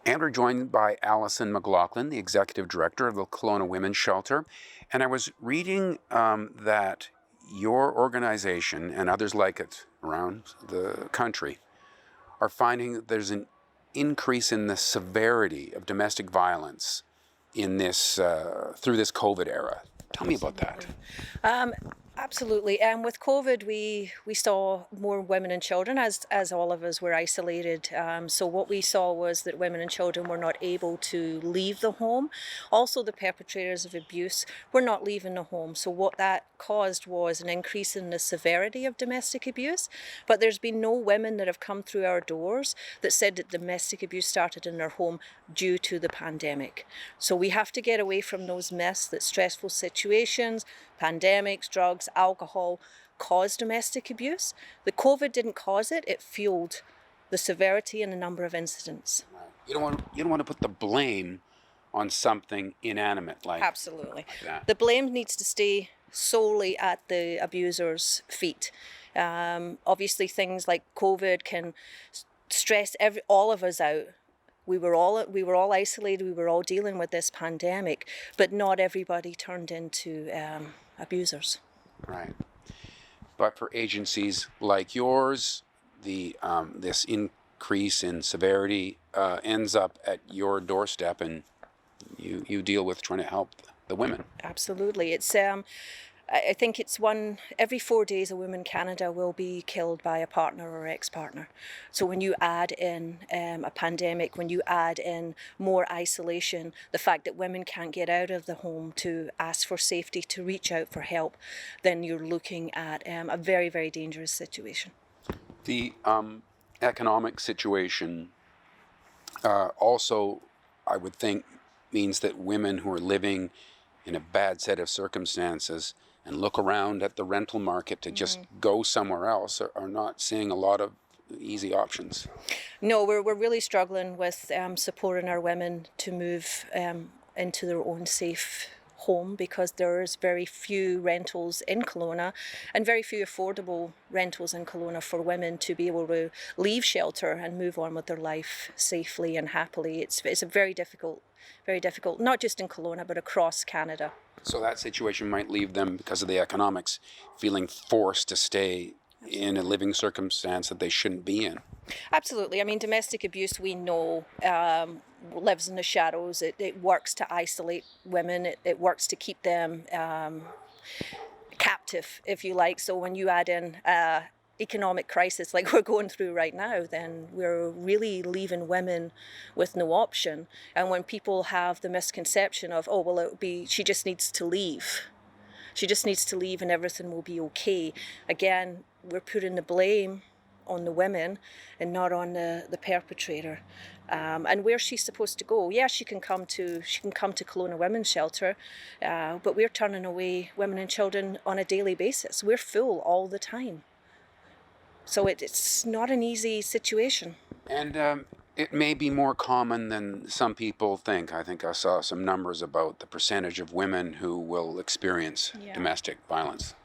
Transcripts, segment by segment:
And we're joined by Alison McLaughlin, the Executive Director of the Kelowna Women's Shelter. And I was reading that your organization and others like it around the country are finding that there's an increase in the severity of domestic violence in this through this COVID era. Tell me about that. Absolutely. With COVID, we saw more women and children as all of us were isolated. So what we saw was that women and children were not able to leave the home. Also, the perpetrators of abuse were not leaving the home. So what that caused was an increase in the severity of domestic abuse. But there's been no women that have come through our doors that said that domestic abuse started in their home due to the pandemic. So we have to get away from those myths that stressful situations, pandemics, drugs, alcohol cause domestic abuse. The COVID didn't cause it, it fueled the severity and the number of incidents. You don't want to put the blame on something inanimate like Absolutely. Like that. The blame needs to stay solely at the abuser's feet. Obviously things like COVID can stress all of us out. We were all isolated, we were all dealing with this pandemic, but not everybody turned into abusers. Right. But for agencies like yours, this increase in severity ends up at your doorstep, and you deal with trying to help the women. Absolutely. It's I think it's every 4 days a woman in Canada will be killed by a partner or ex-partner. So when you add in a pandemic, when you add in more isolation, the fact that women can't get out of the home to ask for safety, to reach out for help, then you're looking at a very, very dangerous situation. The economic situation also, I would think, means that women who are living in a bad set of circumstances and look around at the rental market to just go somewhere else are not seeing a lot of easy options. No, we're really struggling with supporting our women to move into their own safe home, because there's very few rentals in Kelowna and very few affordable rentals in Kelowna for women to be able to leave shelter and move on with their life safely and happily. It's a very difficult, not just in Kelowna but across Canada. So that situation might leave them, because of the economics, feeling forced to stay in a living circumstance that they shouldn't be in. Absolutely. I mean, domestic abuse, we know, lives in the shadows. It works to isolate women. It works to keep them captive, if you like. So when you add in economic crisis like we're going through right now, then we're really leaving women with no option. And when people have the misconception of, oh, well, she just needs to leave. She just needs to leave and everything will be okay. Again, we're putting the blame on the women and not on the perpetrator. And where's she supposed to go? Yeah, she can come to Kelowna Women's Shelter, but we're turning away women and children on a daily basis. We're full all the time. So it's not an easy situation. And it may be more common than some people think. I think I saw some numbers about the percentage of women who will experience domestic violence.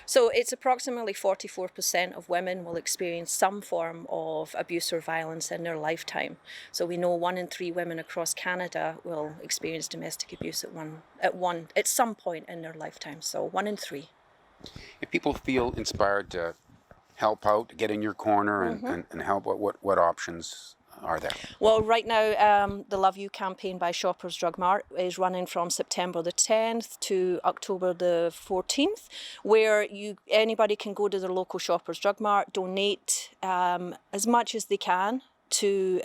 So it's approximately 44% of women will experience some form of abuse or violence in their lifetime. So we know 1 in 3 women across Canada will experience domestic abuse at some point in their lifetime. So 1 in 3. If people feel inspired to help out, get in your corner and help, what options are there? Well, right now, the Love You campaign by Shoppers Drug Mart is running from September the 10th to October the 14th, where anybody can go to their local Shoppers Drug Mart, donate as much as they can to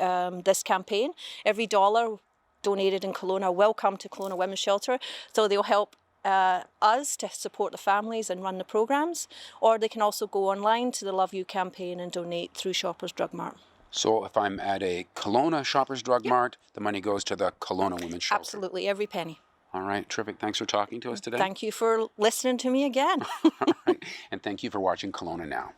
this campaign. Every dollar donated in Kelowna will come to Kelowna Women's Shelter, so they'll help us to support the families and run the programs, or they can also go online to the Love You campaign and donate through Shoppers Drug Mart. So if I'm at a Kelowna Shoppers Drug Mart, the money goes to the Kelowna Women's Shelter? Absolutely, every penny. All right, terrific. Thanks for talking to us today. Thank you for listening to me again. All right, and thank you for watching Kelowna Now.